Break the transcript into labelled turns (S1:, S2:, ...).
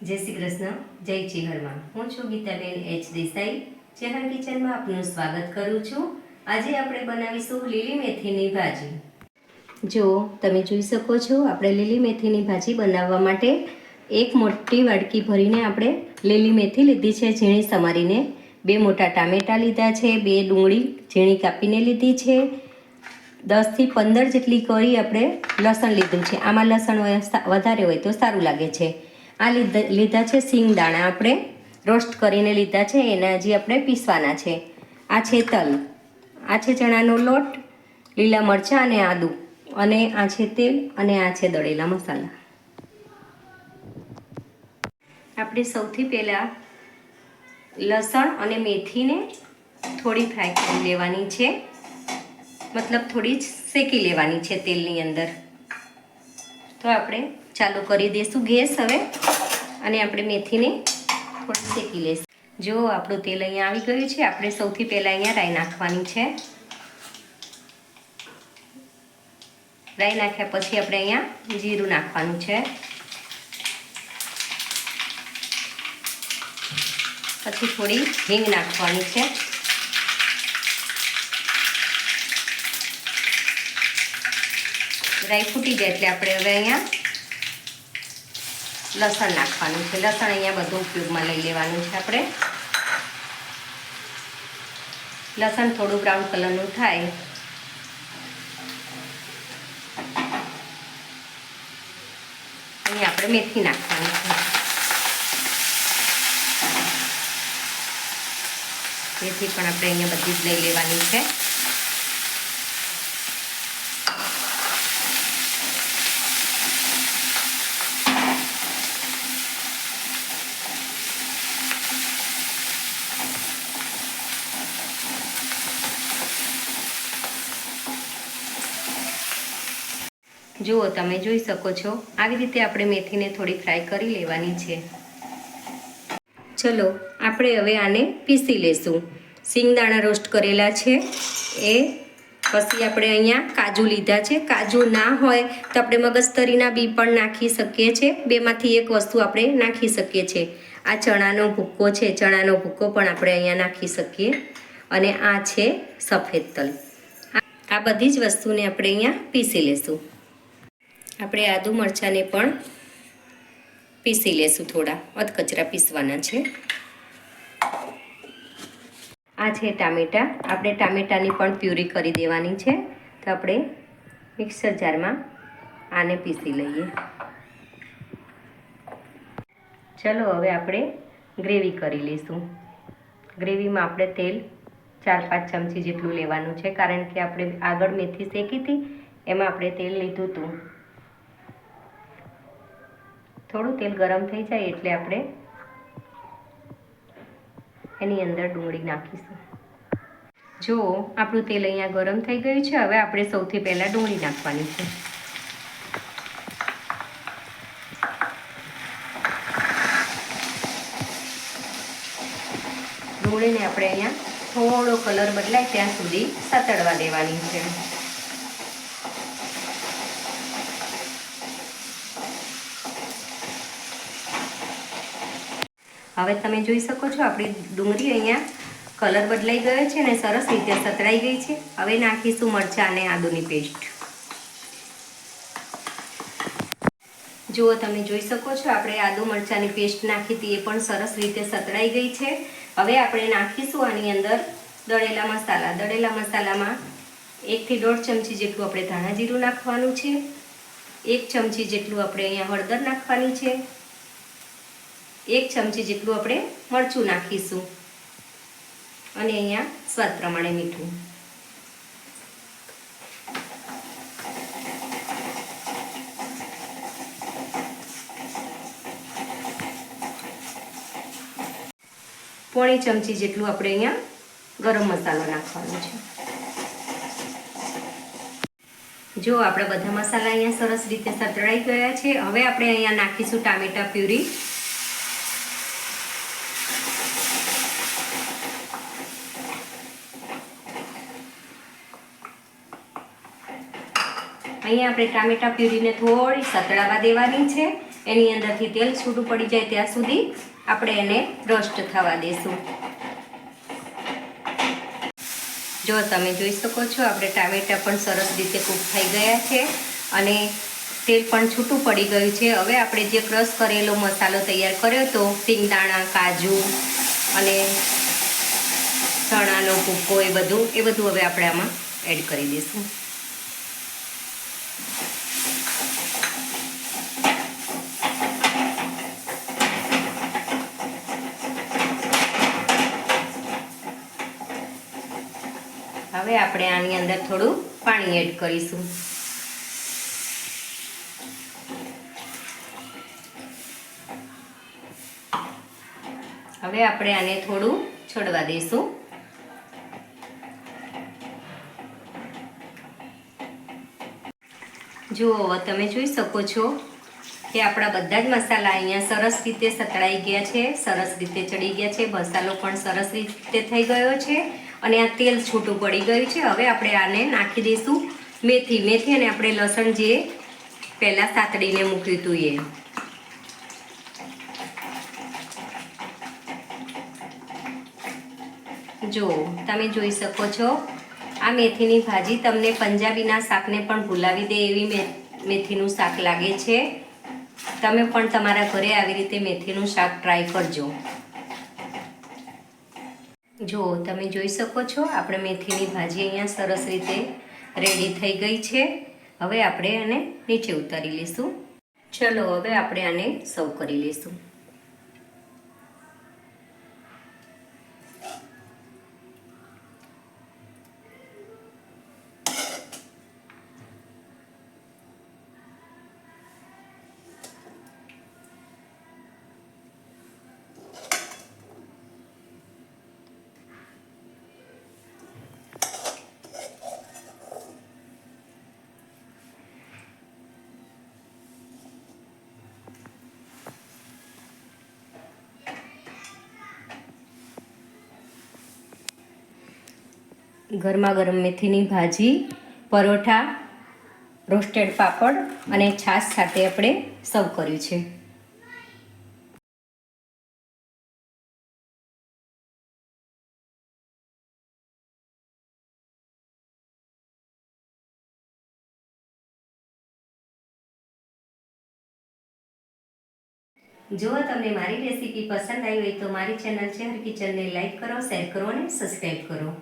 S1: જય શ્રી કૃષ્ણ, જય ચિહરમાં. હું છું ગીતાબેન એચ દેસાઈ. ચેહર કિચનમાં આપનું સ્વાગત કરું છું. આજે આપણે બનાવીશું લીલી મેથીની ભાજી. જો તમે જોઈ શકો છો, આપણે લીલી મેથીની ભાજી બનાવવા માટે એક મોટી વાડકી ભરીને આપણે લીલી મેથી લીધી છે, ઝીણી સમારીને. 2 મોટા ટામેટાં લીધા છે, 2 ડુંગળી ઝીણી કાપીને લીધી છે, 10 થી 15 જેટલી કરી આપણે લસણ લીધું છે. આમાં લસણ વધારે હોય તો સારું લાગે છે. આ લીધા છે સિંગદાણા, આપણે રોસ્ટ કરીને લીધા છે, એના હજી આપણે પીસવાના છે. આ છે તલ, આ છે ચણાનો લોટ, લીલા મરચાં અને આદું, અને આ છે તેલ, અને આ છે દળેલા મસાલા. આપણે સૌથી પહેલાં લસણ અને મેથીને થોડી ફ્રાય કરી લેવાની છે, મતલબ થોડી જ શેકી લેવાની છે તેલની અંદર. તો આપણે ચાલુ કરી દઈશું ગેસ હવે, અને આપણે મેથીને થોડી શેકી લઈશું. જો આપણું તેલ અહીંયા આવી ગયું છે. આપણે સૌથી પહેલાં અહીંયા રાઈ નાખવાની છે. રાઈ નાખ્યા પછી આપણે અહીંયા જીરું નાખવાનું છે. પછી થોડી હિંગ નાખવાની છે. રાઈ ફૂટી જાય એટલે આપણે હવે અહીંયા લસણ નાખવાનું છે. લસણ અહીંયા બધું ઉપયોગમાં લઈ લેવાનું છે. આપણે લસણ થોડું બ્રાઉન કલરનું થાય અહીંયા આપણે મેથી નાખવાની છે. મેથી પણ આપણે અહીંયા બધી જ લઈ લેવાની છે. જુઓ, તમે જોઈ શકો છો, આવી રીતે આપણે મેથીને થોડી ફ્રાય કરી લેવાની છે. ચલો આપણે હવે આને પીસી લેશું. સિંગદાણા રોસ્ટ કરેલા છે એ, પછી આપણે અહીંયા કાજુ લીધા છે. કાજુ ના હોય તો આપણે મગજતરીના બી પણ નાખી શકીએ છીએ. બેમાંથી એક વસ્તુ આપણે નાખી શકીએ છીએ. આ ચણાનો ભૂક્કો છે, ચણાનો ભૂક્કો પણ આપણે અહીંયા નાખી શકીએ. અને આ છે સફેદ તલ. આ બધી જ વસ્તુને આપણે અહીંયા પીસી લેશું. આપણે આદુ મરચાંને પણ પીસી લેશું, થોડા અધકચરા પીસવાના છે. આ છે ટામેટાં. આપણે ટામેટાની પણ પ્યુરી કરી દેવાની છે. તો આપણે મિક્સર જારમાં આને પીસી લઈએ. ચલો હવે આપણે ગ્રેવી કરી લઈશું. ગ્રેવીમાં આપણે તેલ 4-5 ચમચી જેટલું લેવાનું છે, કારણ કે આપણે આગળ મેથી શેકી હતી એમાં આપણે તેલ લીધું હતું. થોડું તેલ ગરમ થઈ જાય એટલે આપણે એની અંદર ડુંગળી નાખીશું. જો આપણું તેલ અહીંયા ગરમ થઈ ગયું છે. હવે આપણે સૌથી પહેલાં ડુંગળી નાખવાની છે. ડુંગળીને આપણે અહીંયા થોડો કલર બદલાય ત્યાં સુધી સાતળવા દેવાની છે. હવે તમે જોઈ શકો છો, આપણી ડુંગળી અહીંયા કલર બદલાઈ ગયો છે અને સરસ રીતે સતળાઈ ગઈ છે. હવે નાખીશું મરચાં અને આદુની પેસ્ટ. જુઓ, તમે જોઈ શકો છો, આપણે આદુ મરચાંની પેસ્ટ નાખી હતી, એ પણ સરસ રીતે સતળાઈ ગઈ છે. હવે આપણે નાખીશું આની અંદર દળેલા મસાલા. દળેલા મસાલામાં 1 થી 1.5 ચમચી જેટલું આપણે ધાણા જીરું નાખવાનું છે. 1 ચમચી જેટલું આપણે અહીંયા હળદર નાખવાની છે. 1 ચમચી જેટલું આપણે મરચું નાખીશું, અને અહીંયા સ્વાદ પ્રમાણે મીઠું. પોણી ચમચી જેટલું આપણે અહીંયા ગરમ મસાલો નાખવાનો છે. જો આપણા બધા મસાલા અહીંયા સરસ રીતે સતળાઈ ગયા છે. હવે આપણે અહીંયા નાખીશું ટામેટા પ્યુરી. અહીંયા આપણે ટામેટા પ્યુરીને થોડી સતળાવા દેવાની છે. એની અંદરથી તેલ છૂટું પડી જાય ત્યાં સુધી આપણે એને રોસ્ટ થવા દઈશું. જો તમે જોઈ શકો છો આપણે ટામેટાં પણ સરસ રીતે કૂક થઈ ગયા છે અને તેલ પણ છૂટું પડી ગયું છે. હવે આપણે જે ક્રશ કરેલો મસાલો તૈયાર કર્યો હતો, સિંગદાણા, કાજુ અને ચણાનો ભૂકો, એ બધું હવે આપણે આમાં એડ કરી દઈશું. હવે આપણે આની અંદર થોડું પાણી એડ કરીશું. હવે આપણે આને થોડું છોડવા દઈશું. જુઓ, તમે જોઈ શકો છો કે આપણા બધા જ મસાલા અહીંયા સરસ રીતે સતળાઈ ગયા છે, સરસ રીતે ચડી ગયા છે. મસાલો પણ સરસ રીતે થઈ ગયો છે અને આ તેલ છૂટું પડી ગયું છે. હવે આપણે આને નાખી દઈશું મેથી અને આપણે લસણ જે પહેલાં સાતડીને મૂક્યું હતું એ. જો તમે જોઈ શકો છો આ મેથીની ભાજી તમને પંજાબીના શાકને પણ ભૂલાવી દે એવી મેથીનું શાક લાગે છે. તમે પણ તમારા ઘરે આવી રીતે મેથીનું શાક ટ્રાય કરજો. જો તમે જોઈ શકો છો આપણે મેથીની ભાજી અહીંયા સરસ રીતે રેડી થઈ ગઈ છે. હવે આપણે આને નીચે ઉતારી લઈશું. ચલો હવે આપણે આને સર્વ કરી લઈશું. ગરમા ગરમ મેથીની ભાજી, પરોઠા, રોસ્ટેડ પાપડ અને છાશ સાથે આપણે સર્વ કર્યું છે. જો તમને મારી રેસીપી પસંદ આવી હોય તો મારી ચેનલ ચહેર કિચનને લાઈક કરો, શેર કરો અને સબસ્ક્રાઈબ કરો.